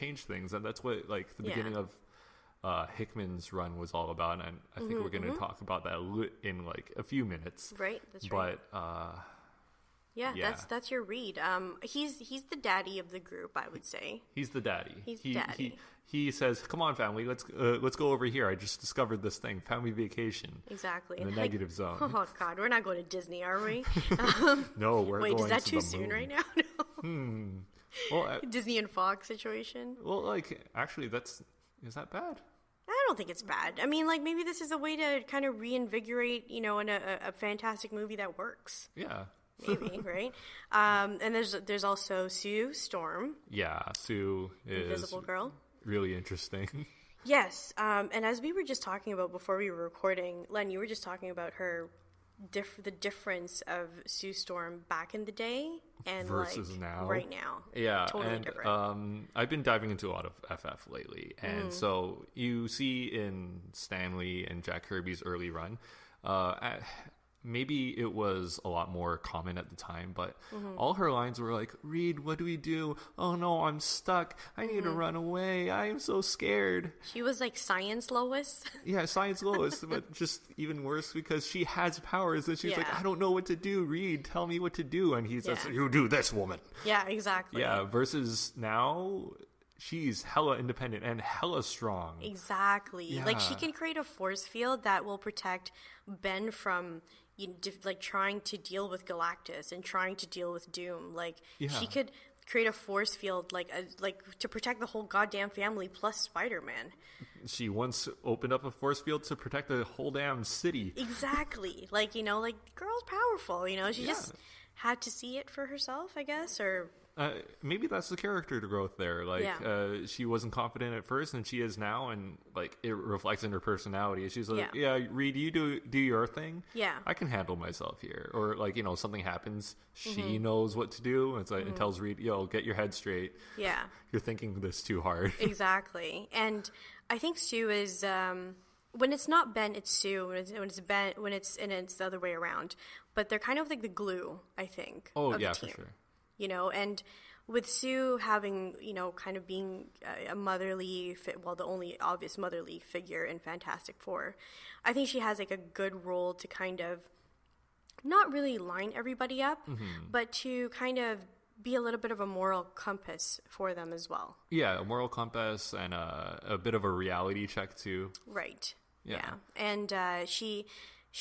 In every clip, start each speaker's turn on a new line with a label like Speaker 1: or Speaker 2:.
Speaker 1: change things, and that's what like the beginning of Hickman's run was all about. And I think we're going to talk about that in like a few minutes.
Speaker 2: Right, that's right.
Speaker 1: But
Speaker 2: that's your read. He's the daddy of the group, I would say.
Speaker 1: He's the daddy.
Speaker 2: He's the daddy.
Speaker 1: He says, "Come on, family, let's go over here. I just discovered this thing, family vacation."
Speaker 2: Exactly.
Speaker 1: In the negative zone.
Speaker 2: Oh God, we're not going to Disney, are we?
Speaker 1: No, we're
Speaker 2: Wait,
Speaker 1: going
Speaker 2: is that
Speaker 1: to
Speaker 2: too
Speaker 1: the
Speaker 2: soon
Speaker 1: moon.
Speaker 2: right now? No.
Speaker 1: Well,
Speaker 2: Disney and Fox situation.
Speaker 1: well, like actually, is that bad?
Speaker 2: I don't think it's bad. I mean, like maybe this is a way to kind of reinvigorate, in a fantastic movie that works.
Speaker 1: Yeah.
Speaker 2: Maybe, right? And there's also Sue Storm.
Speaker 1: Yeah, Sue is
Speaker 2: Invisible Girl.
Speaker 1: Really interesting.
Speaker 2: Yes, and as we were just talking about before we were recording, Len, you were just talking about her, the difference of Sue Storm back in the day and
Speaker 1: versus
Speaker 2: like
Speaker 1: now.
Speaker 2: right now.
Speaker 1: Yeah,
Speaker 2: totally
Speaker 1: and
Speaker 2: different.
Speaker 1: I've been diving into a lot of FF lately, and so you see in Stanley and Jack Kirby's early run, maybe it was a lot more common at the time, but all her lines were like, "Reed, what do we do? Oh no, I'm stuck. I need to run away. I am so scared."
Speaker 2: She was like Science Lois.
Speaker 1: Yeah, Science Lois, but just even worse because she has powers and she's like, "I don't know what to do. Reed, tell me what to do." And he says, "You do this, woman."
Speaker 2: Yeah, exactly.
Speaker 1: Yeah, versus now, she's hella independent and hella strong.
Speaker 2: Exactly.
Speaker 1: Yeah.
Speaker 2: Like she can create a force field that will protect Ben from like trying to deal with Galactus and trying to deal with Doom. Like she could create a force field like to protect the whole goddamn family plus Spider-Man.
Speaker 1: She once opened up a force field to protect the whole damn city.
Speaker 2: Exactly. Like, girl's powerful, she just had to see it for herself, I guess, or
Speaker 1: maybe that's the character growth there. Like, she wasn't confident at first, and she is now, and like it reflects in her personality. She's like, "Yeah, Reed, you do your thing.
Speaker 2: Yeah,
Speaker 1: I can handle myself here." Or like, something happens, she knows what to do. It's like it tells Reed, "Yo, get your head straight.
Speaker 2: Yeah,
Speaker 1: you're thinking this too hard."
Speaker 2: Exactly. And I think Sue is when it's not Ben, it's Sue. When it's Ben, when it's the other way around. But they're kind of like the glue, I think.
Speaker 1: Oh
Speaker 2: of
Speaker 1: yeah,
Speaker 2: the team.
Speaker 1: for sure.
Speaker 2: And with Sue having, kind of being a motherly, the only obvious motherly figure in Fantastic Four, I think she has like a good role to kind of not really line everybody up, but to kind of be a little bit of a moral compass for them as well.
Speaker 1: Yeah, a moral compass and a bit of a reality check too.
Speaker 2: Right.
Speaker 1: Yeah.
Speaker 2: And she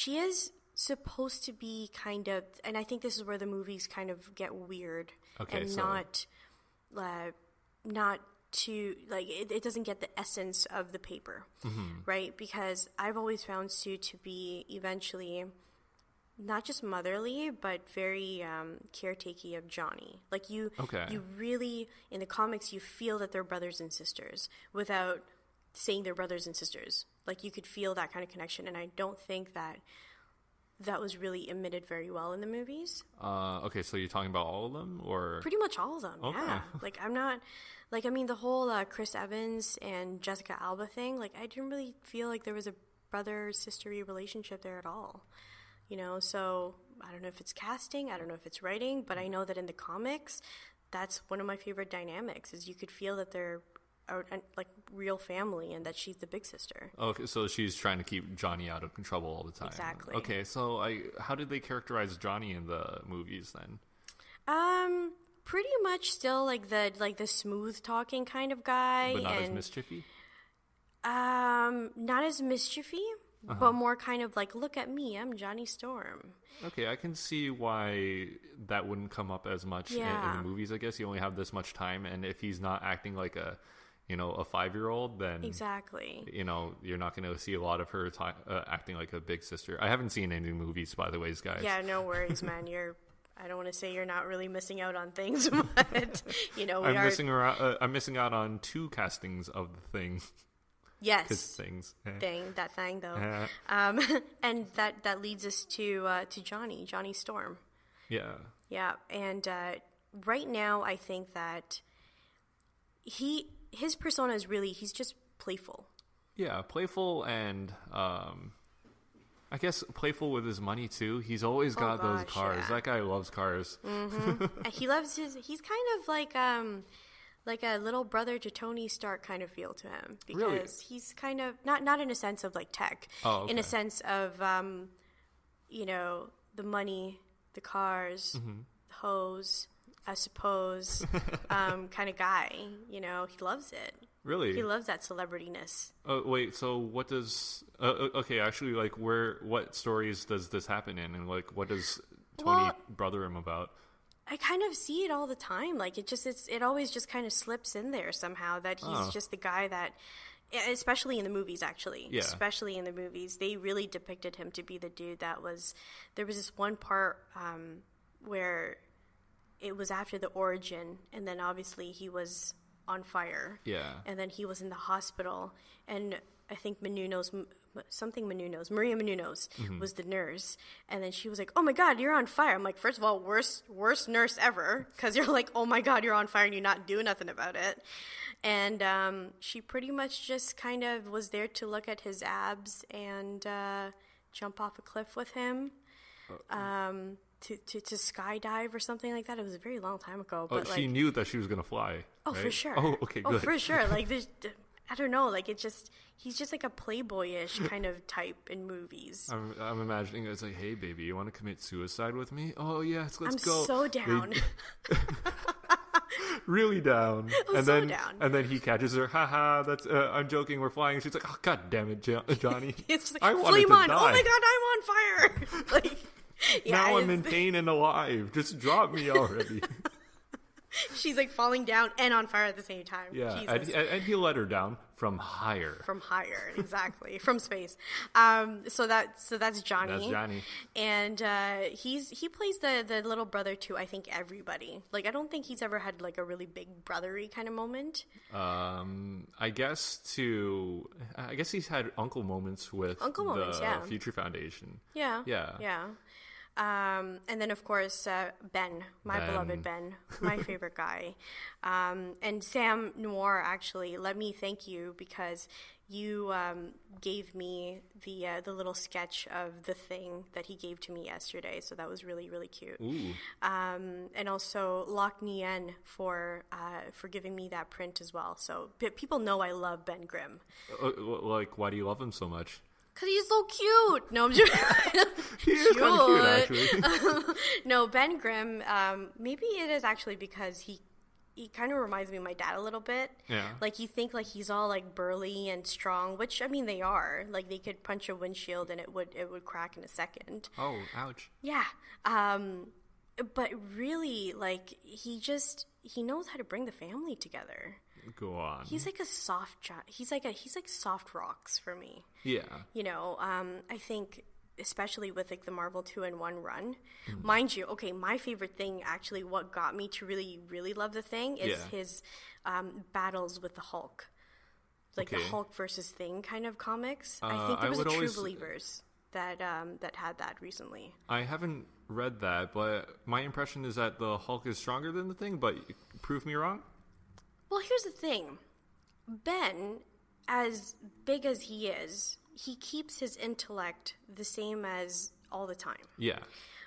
Speaker 2: is supposed to be kind of, and I think this is where the movies kind of get weird, not to like it doesn't get the essence of the paper, right? Because I've always found Sue to be eventually not just motherly but very caretaking of Johnny. Like you really in the comics you feel that they're brothers and sisters without saying they're brothers and sisters. Like you could feel that kind of connection, and I don't think that was really emitted very well in the movies.
Speaker 1: Okay, so you're talking about all of them, or
Speaker 2: pretty much all of them?
Speaker 1: Okay.
Speaker 2: Yeah. Like I'm not, like I mean the whole Chris Evans and Jessica Alba thing. Like I didn't really feel like there was a brother sistery relationship there at all. So I don't know if it's casting, I don't know if it's writing, but I know that in the comics, that's one of my favorite dynamics. Is you could feel that they're like real family and that she's the big sister.
Speaker 1: Okay, so she's trying to keep Johnny out of trouble all the time.
Speaker 2: Exactly.
Speaker 1: Okay, so how did they characterize Johnny in the movies then?
Speaker 2: Pretty much still like the smooth talking kind of guy,
Speaker 1: But not as mischiefy?
Speaker 2: Not as mischiefy, but more kind of like, look at me, I'm Johnny Storm.
Speaker 1: Okay, I can see why that wouldn't come up as much in the movies. I guess you only have this much time, and if he's not acting like a 5-year-old, then
Speaker 2: exactly,
Speaker 1: you're not going to see a lot of her acting like a big sister. I haven't seen any movies, by the way, guys.
Speaker 2: Yeah, no worries, man. I don't want to say you're not really missing out on things, but
Speaker 1: I'm missing out on 2 castings of the Thing.
Speaker 2: Yes,
Speaker 1: things.
Speaker 2: That thing though. And that leads us to Johnny Storm. Yeah, and right now I think that his persona is really, he's just playful.
Speaker 1: Yeah, playful and I guess playful with his money too. He's always got those cars. Yeah. That guy loves cars.
Speaker 2: Mm-hmm. He loves he's kind of like a little brother to Tony Stark kind of feel to him, because
Speaker 1: really?
Speaker 2: he's kind of not in a sense of like tech, in a sense of the money, the cars, the hoes, I suppose, kind of guy. He loves it.
Speaker 1: Really?
Speaker 2: He loves that celebrity-ness.
Speaker 1: Oh, wait, so what does... okay, actually, like, what stories does this happen in? And, like, what does Tony brother him about?
Speaker 2: I kind of see it all the time. Like, it always just kind of slips in there somehow that he's just the guy that... Especially in the movies, actually. Yeah. Especially in the movies. They really depicted him to be the dude that was... There was this one part where it was after the origin, and then obviously he was... on fire.
Speaker 1: Yeah.
Speaker 2: And then he was in the hospital, and I think Maria Menounos was the nurse, and then she was like, "Oh my God, you're on fire." I'm like, first of all, worst nurse ever, because you're like, "Oh my God, you're on fire," and you're not doing nothing about it. And she pretty much just kind of was there to look at his abs and jump off a cliff with him. To skydive or something like that. It was a very long time ago. But
Speaker 1: she knew that she was going to fly.
Speaker 2: Oh,
Speaker 1: right?
Speaker 2: For sure.
Speaker 1: Oh, okay, good.
Speaker 2: Oh, for sure. Like, I don't know. Like, he's just like a playboyish kind of type in movies.
Speaker 1: I'm imagining it's like, "Hey, baby, you want to commit suicide with me?" "Oh, yes, let's go."
Speaker 2: I'm so down.
Speaker 1: Really down.
Speaker 2: Down.
Speaker 1: And then he catches her. Haha, that's I'm joking, we're flying. She's like, "Oh, God damn it, Johnny."
Speaker 2: It's like,
Speaker 1: I wanted to die.
Speaker 2: Oh my God, I'm on fire. Like, yeah,
Speaker 1: now I'm in pain and alive. Just drop me already.
Speaker 2: She's like falling down and on fire at the same time.
Speaker 1: Yeah, and he let her down from higher.
Speaker 2: From higher, exactly. From space. So that's Johnny.
Speaker 1: That's Johnny.
Speaker 2: And he plays the little brother to, I think, everybody. Like, I don't think he's ever had like a really big brothery kind of moment.
Speaker 1: I guess he's had uncle moments with the Future Foundation.
Speaker 2: Yeah. And then, of course, Ben, my beloved Ben, my favorite guy. And Sam Noir, actually, let me thank you, because you gave me the little sketch of the thing that he gave to me yesterday. So that was really, really cute.
Speaker 1: Ooh.
Speaker 2: And also Loch Nien for giving me that print as well. So people know I love Ben Grimm.
Speaker 1: Like, why do you love him so much?
Speaker 2: Because he's so cute. No, I'm just...
Speaker 1: He is kind of cute, actually.
Speaker 2: No, Ben Grimm, maybe it is actually because he kind of reminds me of my dad a little bit.
Speaker 1: Yeah. Like,
Speaker 2: you think, like, he's all, like, burly and strong, which, I mean, they are. Like, they could punch a windshield and it would crack in a second.
Speaker 1: Oh, ouch.
Speaker 2: Yeah. But really, like, he knows how to bring the family together.
Speaker 1: Go on.
Speaker 2: He's like he's like soft rocks for me.
Speaker 1: Yeah.
Speaker 2: I think especially with like the Marvel 2-in-1 run, mind you, okay, my favorite thing, actually what got me to really, really love the Thing is his battles with the Hulk. Like the Hulk versus Thing kind of comics. I think there was True Believers that had that recently.
Speaker 1: I haven't read that, but my impression is that the Hulk is stronger than the Thing, but prove me wrong?
Speaker 2: Well, here's the thing. Ben, as big as he is, he keeps his intellect the same as all the time.
Speaker 1: Yeah.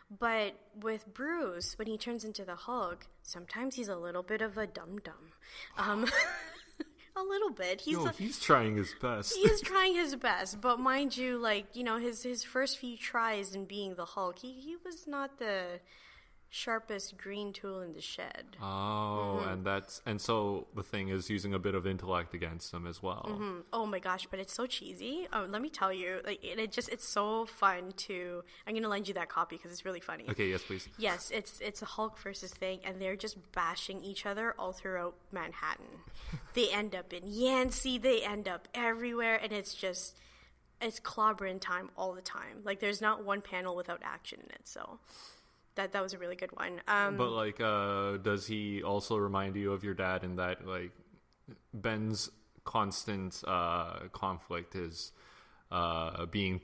Speaker 2: But with Bruce, when he turns into the Hulk, sometimes he's a little bit of a dum-dum. A little bit.
Speaker 1: He's trying his best.
Speaker 2: He is trying his best. But mind you, like, his first few tries in being the Hulk, he was not the sharpest green tool in the shed.
Speaker 1: Oh, and so the Thing is using a bit of intellect against him as well.
Speaker 2: Mm-hmm. Oh my gosh, but it's so cheesy. Let me tell you, like it's so fun to. I'm gonna lend you that copy because it's really funny.
Speaker 1: Okay, yes, please.
Speaker 2: Yes, it's a Hulk versus Thing, and they're just bashing each other all throughout Manhattan. They end up in Yancey. They end up everywhere, and it's clobbering time all the time. Like there's not one panel without action in it. So. That was a really good one.
Speaker 1: But like, does he also remind you of your dad in that like Ben's constant conflict is being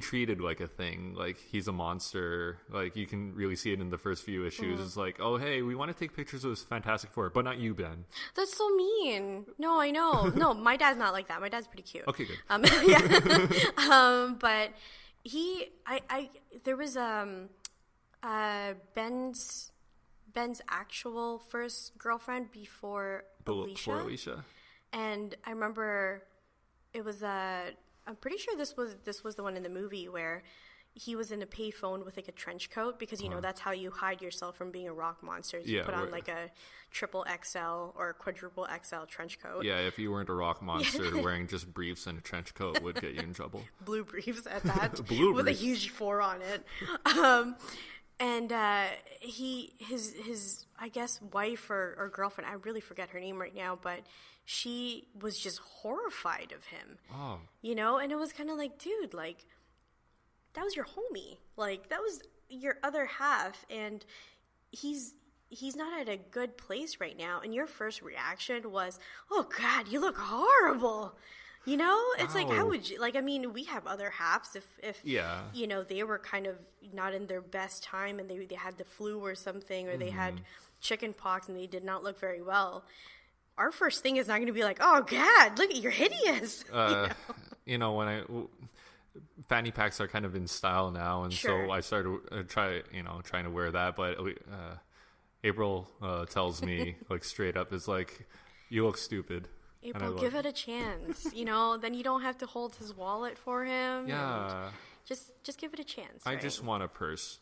Speaker 1: treated like a thing, like he's a monster. Like you can really see it in the first few issues. It's like, oh hey, we want to take pictures of this Fantastic Four, but not you, Ben.
Speaker 2: That's so mean. No, I know. No, my dad's not like that. My dad's pretty cute.
Speaker 1: Okay, good.
Speaker 2: Yeah. But. There was Ben's Ben's actual first girlfriend before Alicia. And I remember it was I'm pretty sure this was the one in the movie where he was in a payphone with like a trench coat, because that's how you hide yourself from being a rock monster. You put on like a triple XL or quadruple XL trench coat.
Speaker 1: Yeah, if you weren't a rock monster, wearing just briefs and a trench coat would get you in trouble.
Speaker 2: Blue briefs at that.
Speaker 1: Blue
Speaker 2: with
Speaker 1: briefs.
Speaker 2: A huge 4 on it. And his I guess wife or girlfriend, I really forget her name right now, but she was just horrified of him.
Speaker 1: Oh.
Speaker 2: And it was kind of like, dude, like, that was your homie. Like, that was your other half, and he's not at a good place right now. And your first reaction was, oh God, you look horrible. It's like, how would you, like, I mean, we have other halves if they were kind of not in their best time and they had the flu or something, or they had chicken pox and they did not look very well. Our first thing is not going to be like, oh God, look, you're hideous.
Speaker 1: When fanny packs are kind of in style now, and so I started trying to wear that, but April tells me like straight up, is like, you look stupid.
Speaker 2: April, give it a chance. Then you don't have to hold his wallet for him.
Speaker 1: Yeah.
Speaker 2: Just give it a chance.
Speaker 1: I just want a purse.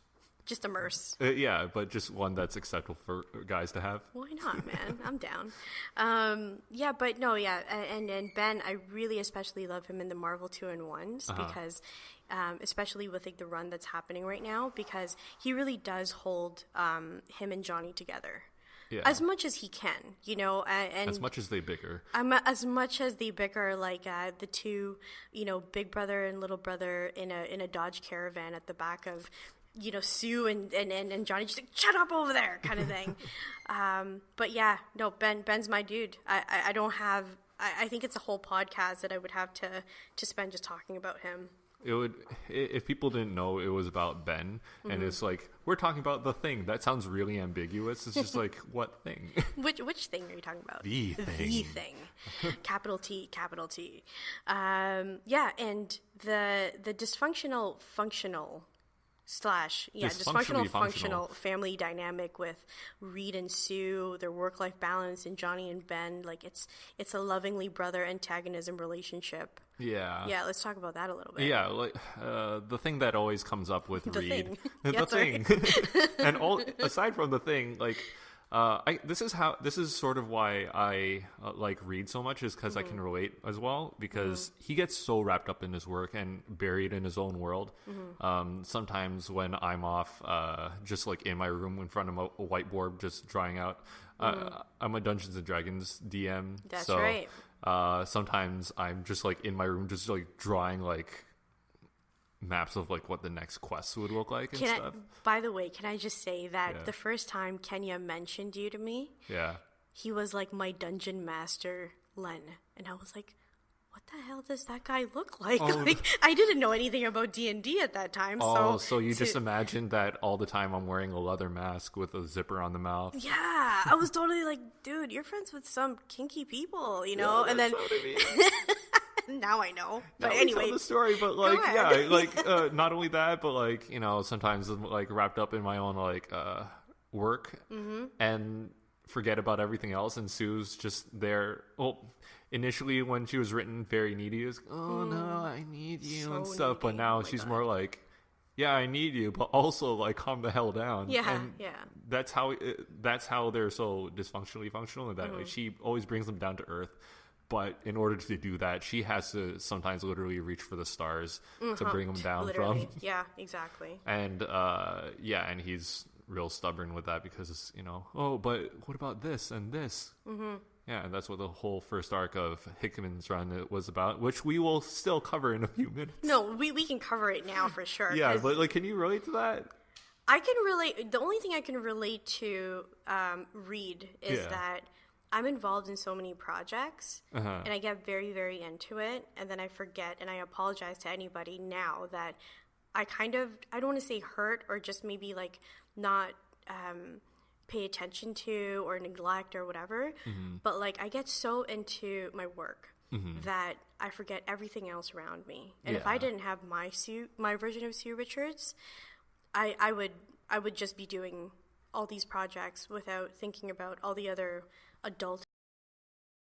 Speaker 2: Just a Merce.
Speaker 1: Yeah, but just one that's acceptable for guys to have.
Speaker 2: Why not, man? I'm down. And Ben, I really especially love him in the Marvel 2-in-1s because, especially with like the run that's happening right now, because he really does hold him and Johnny together. Yeah. As much as he can, and
Speaker 1: as much as they bicker.
Speaker 2: As much as they bicker, like the two, big brother and little brother in a Dodge Caravan at the back of, Sue and Johnny, just like, shut up over there kind of thing. But yeah, no, Ben's my dude. I don't have, I think it's a whole podcast that I would have to spend just talking about him.
Speaker 1: It would, if people didn't know it was about Ben, and it's like, we're talking about the thing. That sounds really ambiguous. It's just like, what thing?
Speaker 2: Which thing are you talking about?
Speaker 1: The thing.
Speaker 2: The thing. Capital T, capital T. Yeah, and the dysfunctional functional functional family dynamic with Reed and Sue, their work-life balance, and Johnny and Ben, like it's a lovingly brother antagonism relationship. Yeah, let's talk about that a little bit.
Speaker 1: Yeah, like the thing that always comes up with Reed,
Speaker 2: the
Speaker 1: thing, and all aside from the thing, like this is sort of why I like Reed so much, is because I can relate as well, because he gets so wrapped up in his work and buried in his own world. Sometimes when I'm off, just like in my room in front of a whiteboard, just drawing out. I'm a Dungeons and Dragons DM.
Speaker 2: That's right.
Speaker 1: Sometimes I'm just like in my room, just like drawing like maps of like what the next quest would look like and stuff.
Speaker 2: By the way, can I just say that the first time Kenya mentioned you to me, he was like my dungeon master, Len, and I was like, what the hell does that guy look like? Like, I didn't know anything about D&D at that time.
Speaker 1: So you just imagined that all the time I'm wearing a leather mask with a zipper on the mouth.
Speaker 2: Yeah, I was totally like, dude, you're friends with some kinky people, Yeah, and then now I know. But anyway,
Speaker 1: tell the story. But like, not only that, but like, sometimes I'm like wrapped up in my own like work and forget about everything else. And Sue's just there. Well, initially when she was written very needy, it was, oh no, I need you so and stuff. Needy. But now she's more like, yeah, I need you, but also like calm the hell down.
Speaker 2: Yeah,
Speaker 1: and that's how they're so dysfunctionally functional. That like, she always brings them down to earth. But in order to do that, she has to sometimes literally reach for the stars to bring them down from.
Speaker 2: Yeah, exactly.
Speaker 1: And and he's real stubborn with that because, oh, but what about this and this? Yeah, and that's what the whole first arc of Hickman's run was about, which we will still cover in a few minutes.
Speaker 2: No, we can cover it now for sure.
Speaker 1: Yeah, but like, can you relate to that?
Speaker 2: I can relate. The only thing I can relate to Reed is that I'm involved in so many projects, and I get very, very into it, and then I forget, and I apologize to anybody now that I don't want to say hurt or just maybe like not pay attention to or neglect or whatever, but like I get so into my work that I forget everything else around me. And if I didn't have my version of Sue Richards, I would just be doing all these projects without thinking about all the other adult